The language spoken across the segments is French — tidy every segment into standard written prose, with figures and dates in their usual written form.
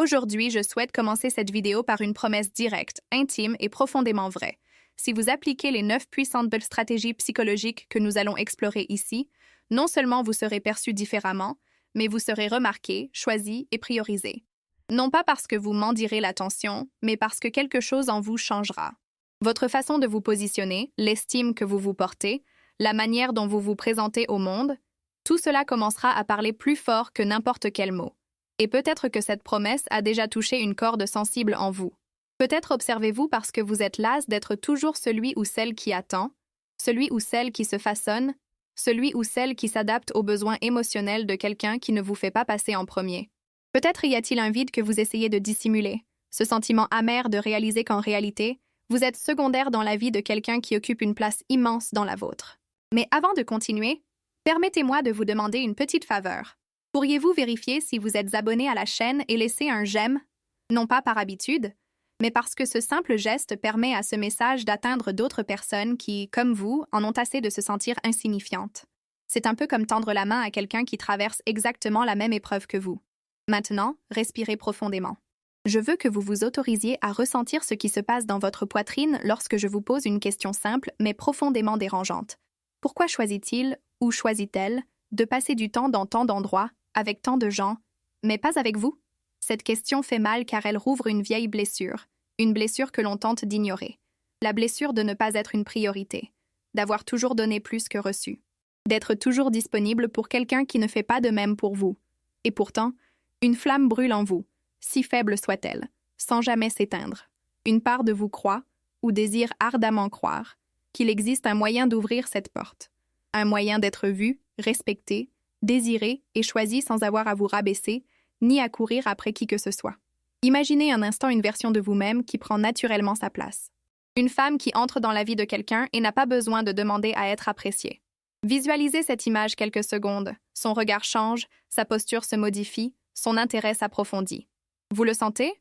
Aujourd'hui, je souhaite commencer cette vidéo par une promesse directe, intime et profondément vraie. Si vous appliquez les 9 puissantes stratégies psychologiques que nous allons explorer ici, non seulement vous serez perçu différemment, mais vous serez remarqué, choisi et priorisé. Non pas parce que vous mendirez l'attention, mais parce que quelque chose en vous changera. Votre façon de vous positionner, l'estime que vous vous portez, la manière dont vous vous présentez au monde, tout cela commencera à parler plus fort que n'importe quel mot. Et peut-être que cette promesse a déjà touché une corde sensible en vous. Peut-être observez-vous parce que vous êtes las d'être toujours celui ou celle qui attend, celui ou celle qui se façonne, celui ou celle qui s'adapte aux besoins émotionnels de quelqu'un qui ne vous fait pas passer en premier. Peut-être y a-t-il un vide que vous essayez de dissimuler, ce sentiment amer de réaliser qu'en réalité, vous êtes secondaire dans la vie de quelqu'un qui occupe une place immense dans la vôtre. Mais avant de continuer, permettez-moi de vous demander une petite faveur. Pourriez-vous vérifier si vous êtes abonné à la chaîne et laisser un j'aime, non pas par habitude, mais parce que ce simple geste permet à ce message d'atteindre d'autres personnes qui, comme vous, en ont assez de se sentir insignifiantes. C'est un peu comme tendre la main à quelqu'un qui traverse exactement la même épreuve que vous. Maintenant, respirez profondément. Je veux que vous vous autorisiez à ressentir ce qui se passe dans votre poitrine lorsque je vous pose une question simple mais profondément dérangeante. Pourquoi choisit-il, ou choisit-elle, de passer du temps dans tant d'endroits, avec tant de gens, mais pas avec vous? Cette question fait mal car elle rouvre une vieille blessure, une blessure que l'on tente d'ignorer. La blessure de ne pas être une priorité, d'avoir toujours donné plus que reçu, d'être toujours disponible pour quelqu'un qui ne fait pas de même pour vous. Et pourtant, une flamme brûle en vous, si faible soit-elle, sans jamais s'éteindre. Une part de vous croit, ou désire ardemment croire, qu'il existe un moyen d'ouvrir cette porte, un moyen d'être vu, respecté, désiré et choisi sans avoir à vous rabaisser, ni à courir après qui que ce soit. Imaginez un instant une version de vous-même qui prend naturellement sa place. Une femme qui entre dans la vie de quelqu'un et n'a pas besoin de demander à être appréciée. Visualisez cette image quelques secondes. Son regard change, sa posture se modifie, son intérêt s'approfondit. Vous le sentez?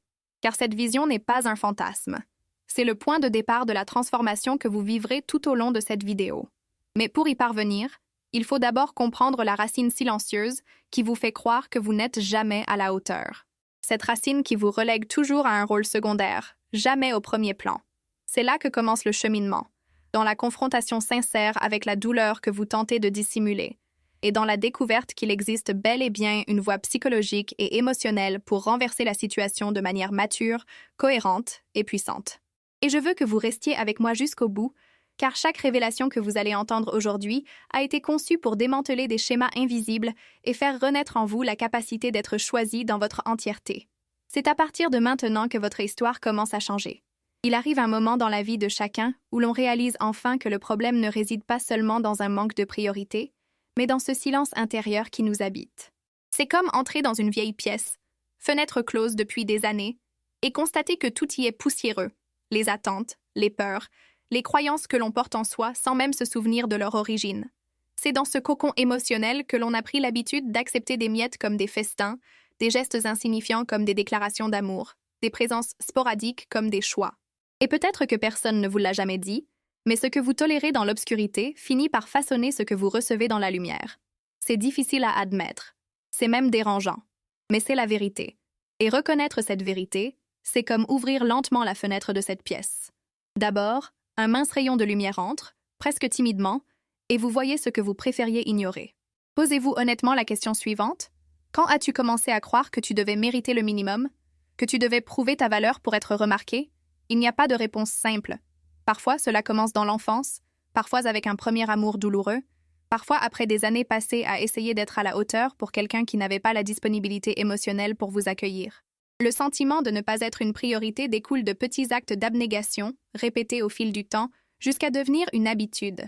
Car cette vision n'est pas un fantasme. C'est le point de départ de la transformation que vous vivrez tout au long de cette vidéo. Mais pour y parvenir, il faut d'abord comprendre la racine silencieuse qui vous fait croire que vous n'êtes jamais à la hauteur. Cette racine qui vous relègue toujours à un rôle secondaire, jamais au premier plan. C'est là que commence le cheminement, dans la confrontation sincère avec la douleur que vous tentez de dissimuler, et dans la découverte qu'il existe bel et bien une voie psychologique et émotionnelle pour renverser la situation de manière mature, cohérente et puissante. Et je veux que vous restiez avec moi jusqu'au bout, car chaque révélation que vous allez entendre aujourd'hui a été conçue pour démanteler des schémas invisibles et faire renaître en vous la capacité d'être choisi dans votre entièreté. C'est à partir de maintenant que votre histoire commence à changer. Il arrive un moment dans la vie de chacun où l'on réalise enfin que le problème ne réside pas seulement dans un manque de priorité, mais dans ce silence intérieur qui nous habite. C'est comme entrer dans une vieille pièce, fenêtre close depuis des années, et constater que tout y est poussiéreux, les attentes, les peurs, les croyances que l'on porte en soi sans même se souvenir de leur origine. C'est dans ce cocon émotionnel que l'on a pris l'habitude d'accepter des miettes comme des festins, des gestes insignifiants comme des déclarations d'amour, des présences sporadiques comme des choix. Et peut-être que personne ne vous l'a jamais dit, mais ce que vous tolérez dans l'obscurité finit par façonner ce que vous recevez dans la lumière. C'est difficile à admettre, c'est même dérangeant, mais c'est la vérité. Et reconnaître cette vérité, c'est comme ouvrir lentement la fenêtre de cette pièce. D'abord, un mince rayon de lumière entre, presque timidement, et vous voyez ce que vous préfériez ignorer. Posez-vous honnêtement la question suivante. Quand as-tu commencé à croire que tu devais mériter le minimum? Que tu devais prouver ta valeur pour être remarqué? Il n'y a pas de réponse simple. Parfois, cela commence dans l'enfance, parfois avec un premier amour douloureux, parfois après des années passées à essayer d'être à la hauteur pour quelqu'un qui n'avait pas la disponibilité émotionnelle pour vous accueillir. Le sentiment de ne pas être une priorité découle de petits actes d'abnégation, répétés au fil du temps, jusqu'à devenir une habitude.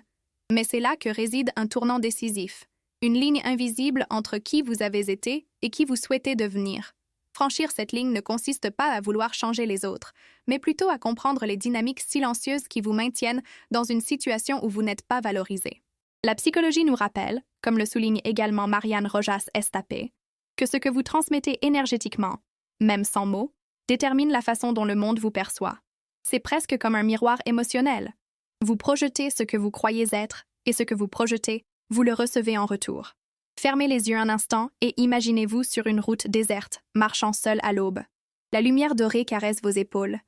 Mais c'est là que réside un tournant décisif, une ligne invisible entre qui vous avez été et qui vous souhaitez devenir. Franchir cette ligne ne consiste pas à vouloir changer les autres, mais plutôt à comprendre les dynamiques silencieuses qui vous maintiennent dans une situation où vous n'êtes pas valorisé. La psychologie nous rappelle, comme le souligne également Marianne Rojas Estapé, que ce que vous transmettez énergétiquement, même sans mots, détermine la façon dont le monde vous perçoit. C'est presque comme un miroir émotionnel. Vous projetez ce que vous croyez être, et ce que vous projetez, vous le recevez en retour. Fermez les yeux un instant et imaginez-vous sur une route déserte, marchant seul à l'aube. La lumière dorée caresse vos épaules,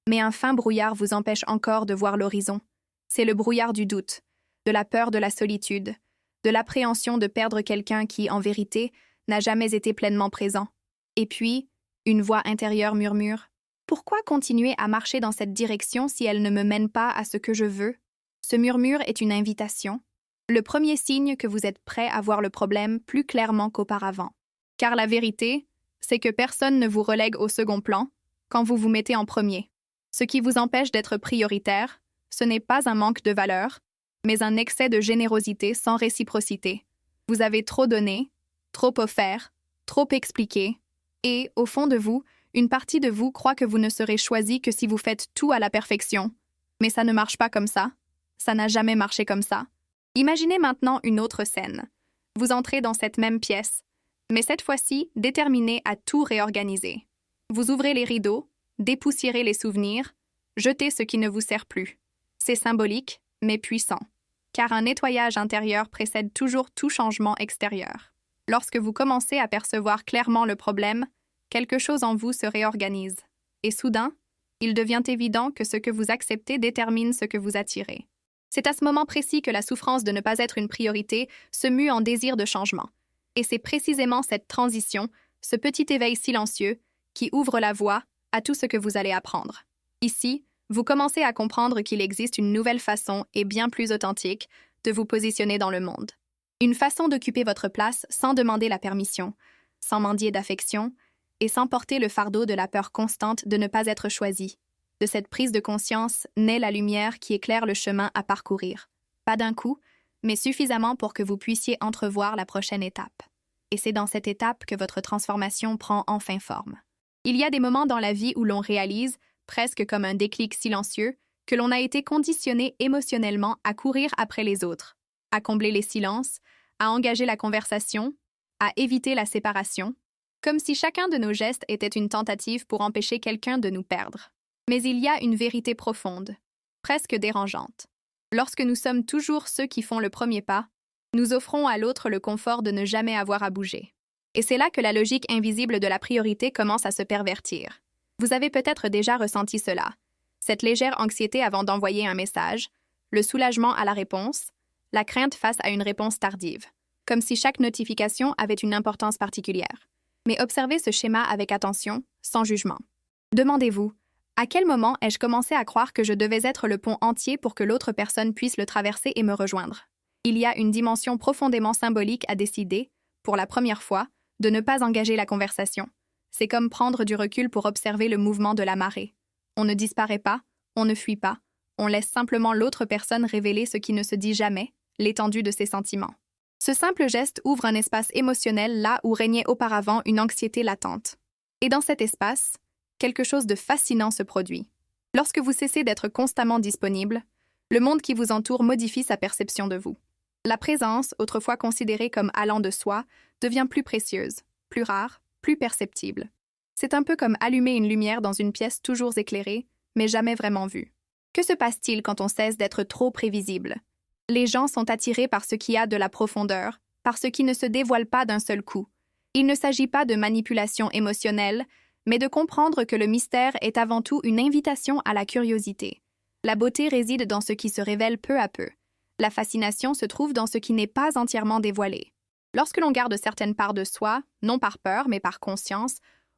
mais un fin brouillard vous empêche encore de voir l'horizon. C'est le brouillard du doute, de la peur de la solitude, de l'appréhension de perdre quelqu'un qui, en vérité, n'a jamais été pleinement présent. Et puis, une voix intérieure murmure « Pourquoi continuer à marcher dans cette direction si elle ne me mène pas à ce que je veux ?» Ce murmure est une invitation, le premier signe que vous êtes prêt à voir le problème plus clairement qu'auparavant. Car la vérité, c'est que personne ne vous relègue au second plan quand vous vous mettez en premier. Ce qui vous empêche d'être prioritaire, ce n'est pas un manque de valeur, mais un excès de générosité sans réciprocité. Vous avez trop donné, trop offert, trop expliqué, et, au fond de vous, une partie de vous croit que vous ne serez choisi que si vous faites tout à la perfection. Mais ça ne marche pas comme ça. Ça n'a jamais marché comme ça. Imaginez maintenant une autre scène. Vous entrez dans cette même pièce, mais cette fois-ci déterminé à tout réorganiser. Vous ouvrez les rideaux, dépoussiérez les souvenirs, jetez ce qui ne vous sert plus. C'est symbolique, mais puissant, car un nettoyage intérieur précède toujours tout changement extérieur. Lorsque vous commencez à percevoir clairement le problème, quelque chose en vous se réorganise. Et soudain, il devient évident que ce que vous acceptez détermine ce que vous attirez. C'est à ce moment précis que la souffrance de ne pas être une priorité se mue en désir de changement. Et c'est précisément cette transition, ce petit éveil silencieux, qui ouvre la voie à tout ce que vous allez apprendre. Ici, vous commencez à comprendre qu'il existe une nouvelle façon et bien plus authentique de vous positionner dans le monde. Une façon d'occuper votre place sans demander la permission, sans mendier d'affection et sans porter le fardeau de la peur constante de ne pas être choisi. De cette prise de conscience naît la lumière qui éclaire le chemin à parcourir. Pas d'un coup, mais suffisamment pour que vous puissiez entrevoir la prochaine étape. Et c'est dans cette étape que votre transformation prend enfin forme. Il y a des moments dans la vie où l'on réalise, presque comme un déclic silencieux, que l'on a été conditionné émotionnellement à courir après les autres, à combler les silences, à engager la conversation, à éviter la séparation, comme si chacun de nos gestes était une tentative pour empêcher quelqu'un de nous perdre. Mais il y a une vérité profonde, presque dérangeante. Lorsque nous sommes toujours ceux qui font le premier pas, nous offrons à l'autre le confort de ne jamais avoir à bouger. Et c'est là que la logique invisible de la priorité commence à se pervertir. Vous avez peut-être déjà ressenti cela. Cette légère anxiété avant d'envoyer un message, le soulagement à la réponse, la crainte face à une réponse tardive, comme si chaque notification avait une importance particulière. Mais observez ce schéma avec attention, sans jugement. Demandez-vous, à quel moment ai-je commencé à croire que je devais être le pont entier pour que l'autre personne puisse le traverser et me rejoindre? Il y a une dimension profondément symbolique à décider, pour la première fois, de ne pas engager la conversation. C'est comme prendre du recul pour observer le mouvement de la marée. On ne disparaît pas, on ne fuit pas, on laisse simplement l'autre personne révéler ce qui ne se dit jamais, l'étendue de ses sentiments. Ce simple geste ouvre un espace émotionnel là où régnait auparavant une anxiété latente. Et dans cet espace, quelque chose de fascinant se produit. Lorsque vous cessez d'être constamment disponible, le monde qui vous entoure modifie sa perception de vous. La présence, autrefois considérée comme allant de soi, devient plus précieuse, plus rare, plus perceptible. C'est un peu comme allumer une lumière dans une pièce toujours éclairée, mais jamais vraiment vue. Que se passe-t-il quand on cesse d'être trop prévisible? Les gens sont attirés par ce qui a de la profondeur, par ce qui ne se dévoile pas d'un seul coup. Il ne s'agit pas de manipulation émotionnelle, mais de comprendre que le mystère est avant tout une invitation à la curiosité. La beauté réside dans ce qui se révèle peu à peu. La fascination se trouve dans ce qui n'est pas entièrement dévoilé. Lorsque l'on garde certaines parts de soi, non par peur mais par conscience,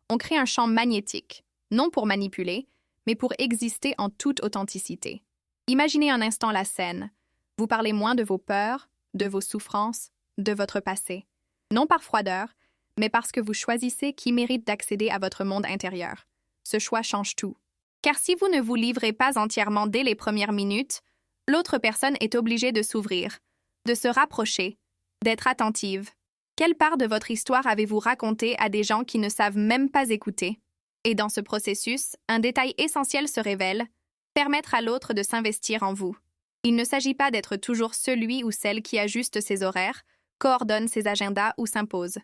on crée un champ magnétique, non pour manipuler, mais pour exister en toute authenticité. Imaginez un instant la scène. Vous parlez moins de vos peurs, de vos souffrances, de votre passé. Non par froideur, mais parce que vous choisissez qui mérite d'accéder à votre monde intérieur. Ce choix change tout. Car si vous ne vous livrez pas entièrement dès les premières minutes, l'autre personne est obligée de s'ouvrir, de se rapprocher, d'être attentive. Quelle part de votre histoire avez-vous racontée à des gens qui ne savent même pas écouter? Et dans ce processus, un détail essentiel se révèle, permettre à l'autre de s'investir en vous. Il ne s'agit pas d'être toujours celui ou celle qui ajuste ses horaires, coordonne ses agendas ou s'impose.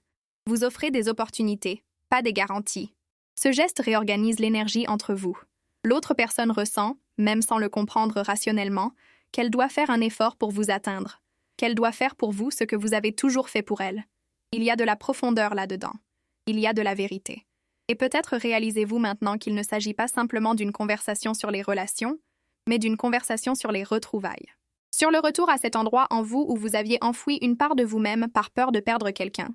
Vous offrez des opportunités, pas des garanties. Ce geste réorganise l'énergie entre vous. L'autre personne ressent, même sans le comprendre rationnellement, qu'elle doit faire un effort pour vous atteindre, qu'elle doit faire pour vous ce que vous avez toujours fait pour elle. Il y a de la profondeur là-dedans. Il y a de la vérité. Et peut-être réalisez-vous maintenant qu'il ne s'agit pas simplement d'une conversation sur les relations, mais d'une conversation sur les retrouvailles. Sur le retour à cet endroit en vous où vous aviez enfoui une part de vous-même par peur de perdre quelqu'un.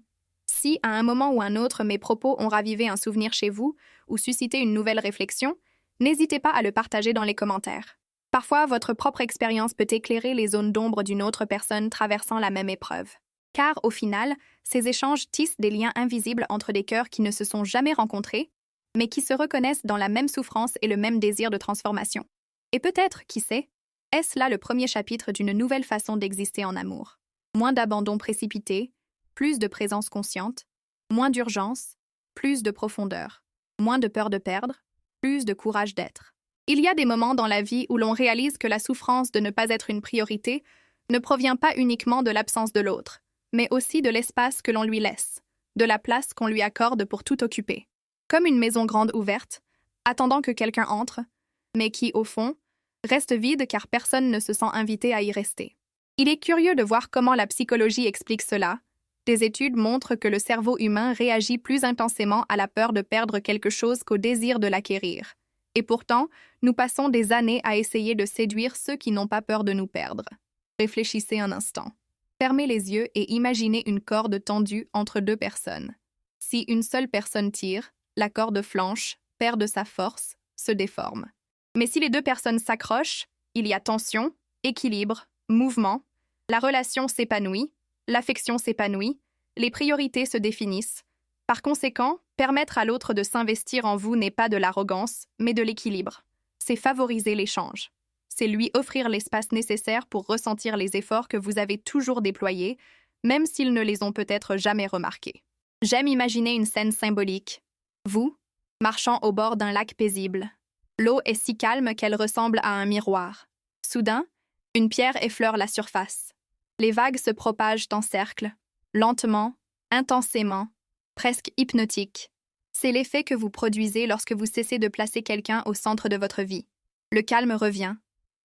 Si, à un moment ou un autre, mes propos ont ravivé un souvenir chez vous ou suscité une nouvelle réflexion, n'hésitez pas à le partager dans les commentaires. Parfois, votre propre expérience peut éclairer les zones d'ombre d'une autre personne traversant la même épreuve. Car, au final, ces échanges tissent des liens invisibles entre des cœurs qui ne se sont jamais rencontrés, mais qui se reconnaissent dans la même souffrance et le même désir de transformation. Et peut-être, qui sait, est-ce là le premier chapitre d'une nouvelle façon d'exister en amour? Moins d'abandon précipité, plus de présence consciente, moins d'urgence, plus de profondeur, moins de peur de perdre, plus de courage d'être. Il y a des moments dans la vie où l'on réalise que la souffrance de ne pas être une priorité ne provient pas uniquement de l'absence de l'autre, mais aussi de l'espace que l'on lui laisse, de la place qu'on lui accorde pour tout occuper. Comme une maison grande ouverte, attendant que quelqu'un entre, mais qui, au fond, reste vide car personne ne se sent invité à y rester. Il est curieux de voir comment la psychologie explique cela. Des études montrent que le cerveau humain réagit plus intensément à la peur de perdre quelque chose qu'au désir de l'acquérir. Et pourtant, nous passons des années à essayer de séduire ceux qui n'ont pas peur de nous perdre. Réfléchissez un instant. Fermez les yeux et imaginez une corde tendue entre deux personnes. Si une seule personne tire, la corde flanche, perd de sa force, se déforme. Mais si les deux personnes s'accrochent, il y a tension, équilibre, mouvement, la relation s'épanouit, l'affection s'épanouit, les priorités se définissent. Par conséquent, permettre à l'autre de s'investir en vous n'est pas de l'arrogance, mais de l'équilibre. C'est favoriser l'échange. C'est lui offrir l'espace nécessaire pour ressentir les efforts que vous avez toujours déployés, même s'ils ne les ont peut-être jamais remarqués. J'aime imaginer une scène symbolique. Vous, marchant au bord d'un lac paisible. L'eau est si calme qu'elle ressemble à un miroir. Soudain, une pierre effleure la surface. Les vagues se propagent en cercle, lentement, intensément, presque hypnotique. C'est l'effet que vous produisez lorsque vous cessez de placer quelqu'un au centre de votre vie. Le calme revient.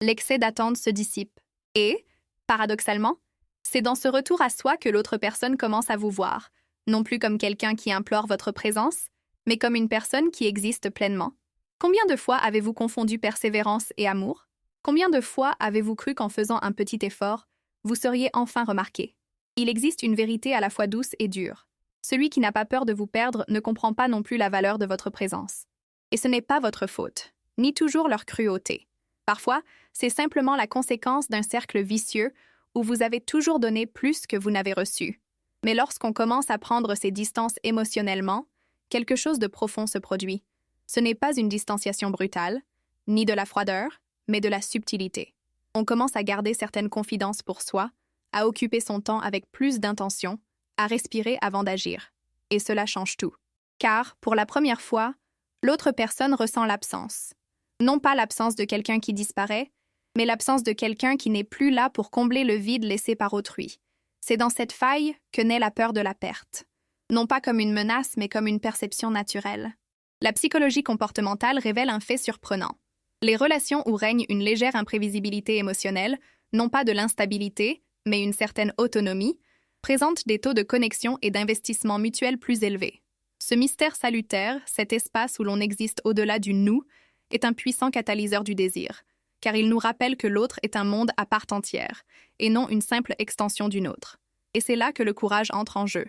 L'excès d'attente se dissipe. Et, paradoxalement, c'est dans ce retour à soi que l'autre personne commence à vous voir, non plus comme quelqu'un qui implore votre présence, mais comme une personne qui existe pleinement. Combien de fois avez-vous confondu persévérance et amour? Combien de fois avez-vous cru qu'en faisant un petit effort, vous seriez enfin remarqué? Il existe une vérité à la fois douce et dure. Celui qui n'a pas peur de vous perdre ne comprend pas non plus la valeur de votre présence. Et ce n'est pas votre faute, ni toujours leur cruauté. Parfois, c'est simplement la conséquence d'un cercle vicieux où vous avez toujours donné plus que vous n'avez reçu. Mais lorsqu'on commence à prendre ses distances émotionnellement, quelque chose de profond se produit. Ce n'est pas une distanciation brutale, ni de la froideur, mais de la subtilité. On commence à garder certaines confidences pour soi, à occuper son temps avec plus d'intention, à respirer avant d'agir. Et cela change tout. Car, pour la première fois, l'autre personne ressent l'absence. Non pas l'absence de quelqu'un qui disparaît, mais l'absence de quelqu'un qui n'est plus là pour combler le vide laissé par autrui. C'est dans cette faille que naît la peur de la perte. Non pas comme une menace, mais comme une perception naturelle. La psychologie comportementale révèle un fait surprenant. Les relations où règne une légère imprévisibilité émotionnelle, non pas de l'instabilité, mais une certaine autonomie, présentent des taux de connexion et d'investissement mutuel plus élevés. Ce mystère salutaire, cet espace où l'on existe au-delà du « nous », est un puissant catalyseur du désir, car il nous rappelle que l'autre est un monde à part entière, et non une simple extension d'une autre. Et c'est là que le courage entre en jeu.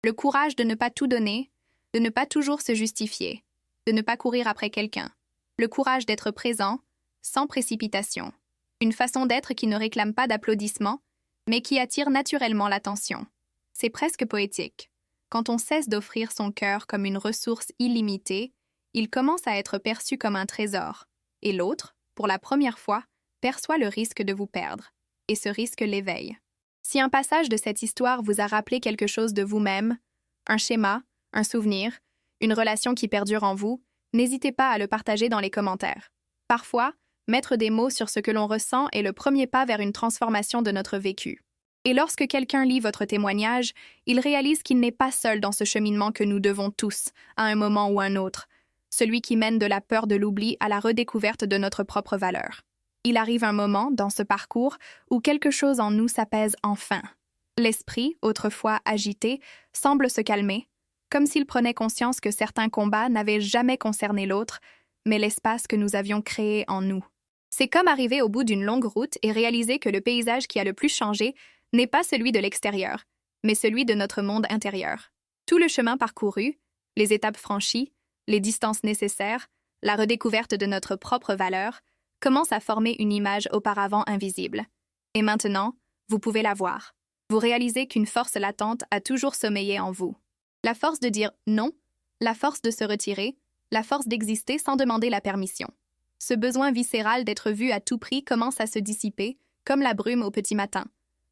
Le courage de ne pas tout donner, de ne pas toujours se justifier, de ne pas courir après quelqu'un. Le courage d'être présent, sans précipitation. Une façon d'être qui ne réclame pas d'applaudissements, mais qui attire naturellement l'attention. C'est presque poétique. Quand on cesse d'offrir son cœur comme une ressource illimitée, il commence à être perçu comme un trésor, et l'autre, pour la première fois, perçoit le risque de vous perdre, et ce risque l'éveille. Si un passage de cette histoire vous a rappelé quelque chose de vous-même, un schéma, un souvenir, une relation qui perdure en vous, n'hésitez pas à le partager dans les commentaires. Parfois, mettre des mots sur ce que l'on ressent est le premier pas vers une transformation de notre vécu. Et lorsque quelqu'un lit votre témoignage, il réalise qu'il n'est pas seul dans ce cheminement que nous devons tous, à un moment ou un autre, celui qui mène de la peur de l'oubli à la redécouverte de notre propre valeur. Il arrive un moment, dans ce parcours, où quelque chose en nous s'apaise enfin. L'esprit, autrefois agité, semble se calmer. comme s'il prenait conscience que certains combats n'avaient jamais concerné l'autre, mais l'espace que nous avions créé en nous. C'est comme arriver au bout d'une longue route et réaliser que le paysage qui a le plus changé n'est pas celui de l'extérieur, mais celui de notre monde intérieur. Tout le chemin parcouru, les étapes franchies, les distances nécessaires, la redécouverte de notre propre valeur, commence à former une image auparavant invisible. Et maintenant, vous pouvez la voir. Vous réalisez qu'une force latente a toujours sommeillé en vous. La force de dire non, la force de se retirer, la force d'exister sans demander la permission. Ce besoin viscéral d'être vu à tout prix commence à se dissiper, comme la brume au petit matin.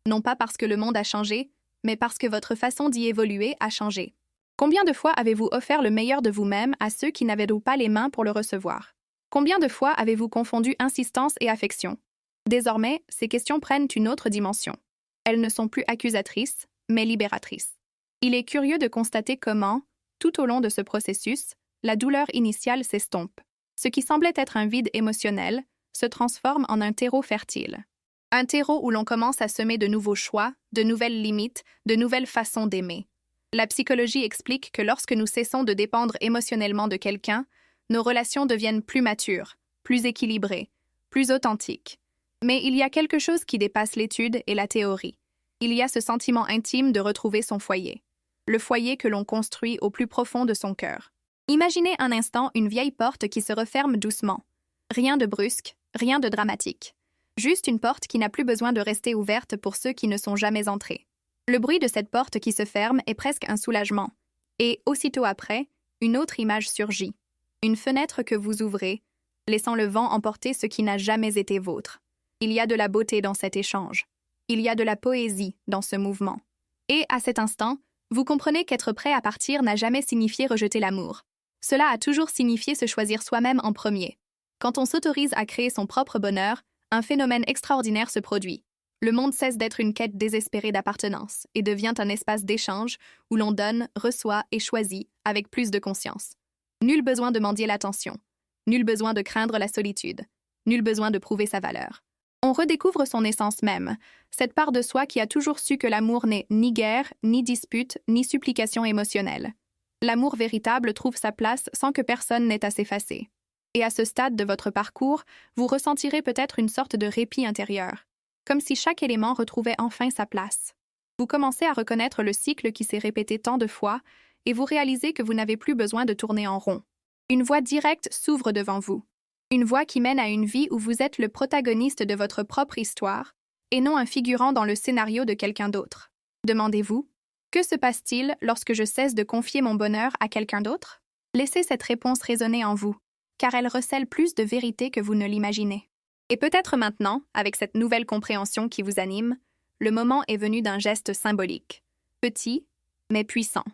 Non pas parce que le monde a changé, mais parce que votre façon d'y évoluer a changé. Combien de fois avez-vous offert le meilleur de vous-même à ceux qui n'avaient donc pas les mains pour le recevoir? Combien de fois avez-vous confondu insistance et affection? Désormais, ces questions prennent une autre dimension. Elles ne sont plus accusatrices, mais libératrices. Il est curieux de constater comment, tout au long de ce processus, la douleur initiale s'estompe. Ce qui semblait être un vide émotionnel se transforme en un terreau fertile. Un terreau où l'on commence à semer de nouveaux choix, de nouvelles limites, de nouvelles façons d'aimer. La psychologie explique que lorsque nous cessons de dépendre émotionnellement de quelqu'un, nos relations deviennent plus matures, plus équilibrées, plus authentiques. Mais il y a quelque chose qui dépasse l'étude et la théorie. Il y a ce sentiment intime de retrouver son foyer. Le foyer que l'on construit au plus profond de son cœur. Imaginez un instant une vieille porte qui se referme doucement. Rien de brusque, rien de dramatique. Juste une porte qui n'a plus besoin de rester ouverte pour ceux qui ne sont jamais entrés. Le bruit de cette porte qui se ferme est presque un soulagement. Et, aussitôt après, une autre image surgit. Une fenêtre que vous ouvrez, laissant le vent emporter ce qui n'a jamais été vôtre. Il y a de la beauté dans cet échange. Il y a de la poésie dans ce mouvement. Et, à cet instant, vous comprenez qu'être prêt à partir n'a jamais signifié rejeter l'amour. Cela a toujours signifié se choisir soi-même en premier. Quand on s'autorise à créer son propre bonheur, un phénomène extraordinaire se produit. Le monde cesse d'être une quête désespérée d'appartenance et devient un espace d'échange où l'on donne, reçoit et choisit avec plus de conscience. Nul besoin de mendier l'attention. Nul besoin de craindre la solitude. Nul besoin de prouver sa valeur. On redécouvre son essence même, cette part de soi qui a toujours su que l'amour n'est ni guerre, ni dispute, ni supplication émotionnelle. L'amour véritable trouve sa place sans que personne n'ait à s'effacer. Et à ce stade de votre parcours, vous ressentirez peut-être une sorte de répit intérieur, comme si chaque élément retrouvait enfin sa place. Vous commencez à reconnaître le cycle qui s'est répété tant de fois et vous réalisez que vous n'avez plus besoin de tourner en rond. Une voie directe s'ouvre devant vous. Une voie qui mène à une vie où vous êtes le protagoniste de votre propre histoire et non un figurant dans le scénario de quelqu'un d'autre. Demandez-vous, que se passe-t-il lorsque je cesse de confier mon bonheur à quelqu'un d'autre? Laissez cette réponse résonner en vous, car elle recèle plus de vérité que vous ne l'imaginez. Et peut-être maintenant, avec cette nouvelle compréhension qui vous anime, le moment est venu d'un geste symbolique. Petit, mais puissant.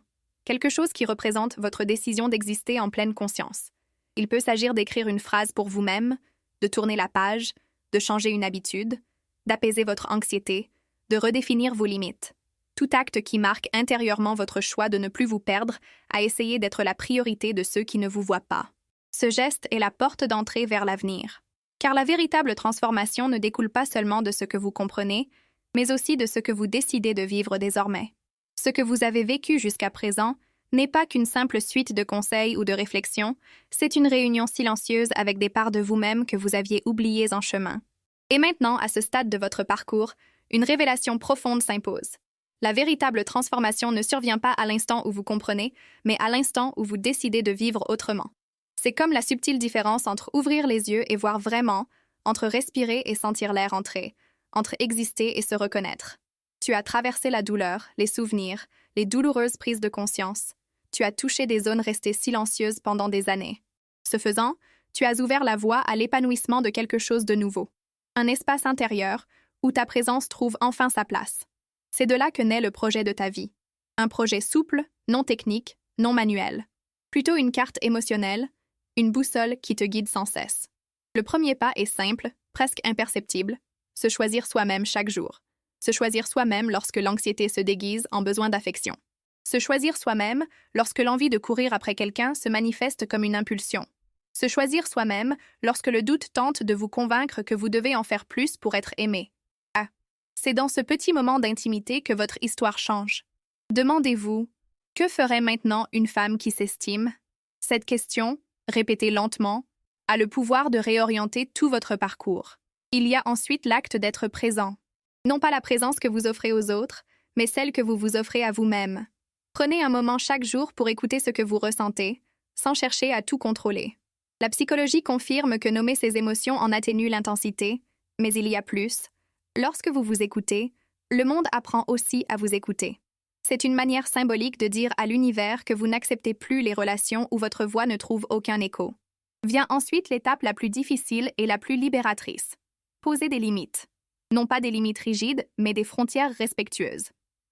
Quelque chose qui représente votre décision d'exister en pleine conscience. Il peut s'agir d'écrire une phrase pour vous-même, de tourner la page, de changer une habitude, d'apaiser votre anxiété, de redéfinir vos limites. Tout acte qui marque intérieurement votre choix de ne plus vous perdre à essayer d'être la priorité de ceux qui ne vous voient pas. Ce geste est la porte d'entrée vers l'avenir. Car la véritable transformation ne découle pas seulement de ce que vous comprenez, mais aussi de ce que vous décidez de vivre désormais. Ce que vous avez vécu jusqu'à présent n'est pas qu'une simple suite de conseils ou de réflexions, c'est une réunion silencieuse avec des parts de vous-même que vous aviez oubliées en chemin. Et maintenant, à ce stade de votre parcours, une révélation profonde s'impose. La véritable transformation ne survient pas à l'instant où vous comprenez, mais à l'instant où vous décidez de vivre autrement. C'est comme la subtile différence entre ouvrir les yeux et voir vraiment, entre respirer et sentir l'air entrer, entre exister et se reconnaître. Tu as traversé la douleur, les souvenirs, les douloureuses prises de conscience. Tu as touché des zones restées silencieuses pendant des années. Ce faisant, tu as ouvert la voie à l'épanouissement de quelque chose de nouveau. Un espace intérieur où ta présence trouve enfin sa place. C'est de là que naît le projet de ta vie. Un projet souple, non technique, non manuel. Plutôt une carte émotionnelle, une boussole qui te guide sans cesse. Le premier pas est simple, presque imperceptible, se choisir soi-même chaque jour. Se choisir soi-même lorsque l'anxiété se déguise en besoin d'affection. Se choisir soi-même lorsque l'envie de courir après quelqu'un se manifeste comme une impulsion. Se choisir soi-même lorsque le doute tente de vous convaincre que vous devez en faire plus pour être aimé. Ah, c'est dans ce petit moment d'intimité que votre histoire change. Demandez-vous, Que ferait maintenant une femme qui s'estime? Cette question, répétée lentement, a le pouvoir de réorienter tout votre parcours. Il y a ensuite l'acte d'être présent. Non pas la présence que vous offrez aux autres, mais celle que vous vous offrez à vous-même. Prenez un moment chaque jour pour écouter ce que vous ressentez, sans chercher à tout contrôler. La psychologie confirme que nommer ses émotions en atténue l'intensité, mais il y a plus. Lorsque vous vous écoutez, le monde apprend aussi à vous écouter. C'est une manière symbolique de dire à l'univers que vous n'acceptez plus les relations où votre voix ne trouve aucun écho. Vient ensuite l'étape la plus difficile et la plus libératrice. Poser des limites. Non pas des limites rigides, mais des frontières respectueuses.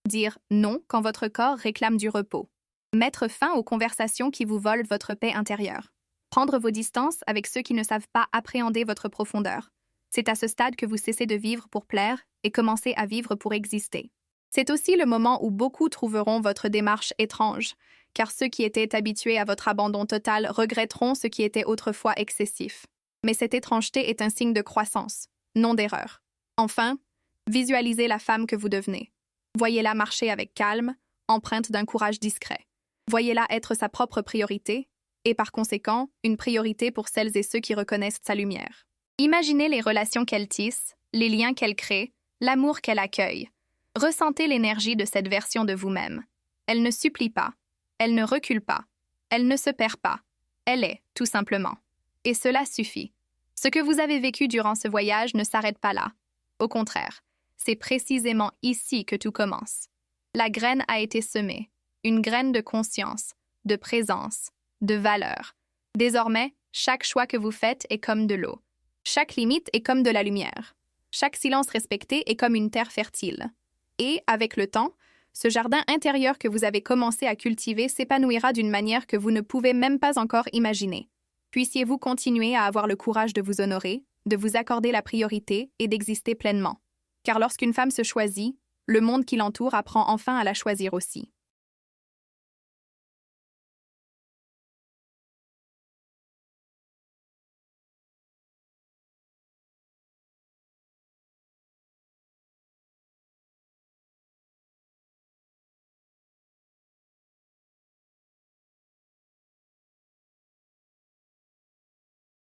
Dire non quand votre corps réclame du repos. Mettre fin aux conversations qui vous volent votre paix intérieure. Prendre vos distances avec ceux qui ne savent pas appréhender votre profondeur. C'est à ce stade que vous cessez de vivre pour plaire et commencez à vivre pour exister. C'est aussi le moment où beaucoup trouveront votre démarche étrange, car ceux qui étaient habitués à votre abandon total regretteront ce qui était autrefois excessif. Mais cette étrangeté est un signe de croissance, non d'erreur. Enfin, visualisez la femme que vous devenez. Voyez-la marcher avec calme, empreinte d'un courage discret. Voyez-la être sa propre priorité, et par conséquent, une priorité pour celles et ceux qui reconnaissent sa lumière. Imaginez les relations qu'elle tisse, les liens qu'elle crée, l'amour qu'elle accueille. Ressentez l'énergie de cette version de vous-même. Elle ne supplie pas, elle ne recule pas, elle ne se perd pas. Elle est, tout simplement. Et cela suffit. Ce que vous avez vécu durant ce voyage ne s'arrête pas là. Au contraire, c'est précisément ici que tout commence. La graine a été semée, une graine de conscience, de présence, de valeur. Désormais, chaque choix que vous faites est comme de l'eau. Chaque limite est comme de la lumière. Chaque silence respecté est comme une terre fertile. Et, avec le temps, ce jardin intérieur que vous avez commencé à cultiver s'épanouira d'une manière que vous ne pouvez même pas encore imaginer. Puissiez-vous continuer à avoir le courage de vous honorer, de vous accorder la priorité et d'exister pleinement. Car lorsqu'une femme se choisit, le monde qui l'entoure apprend enfin à la choisir aussi.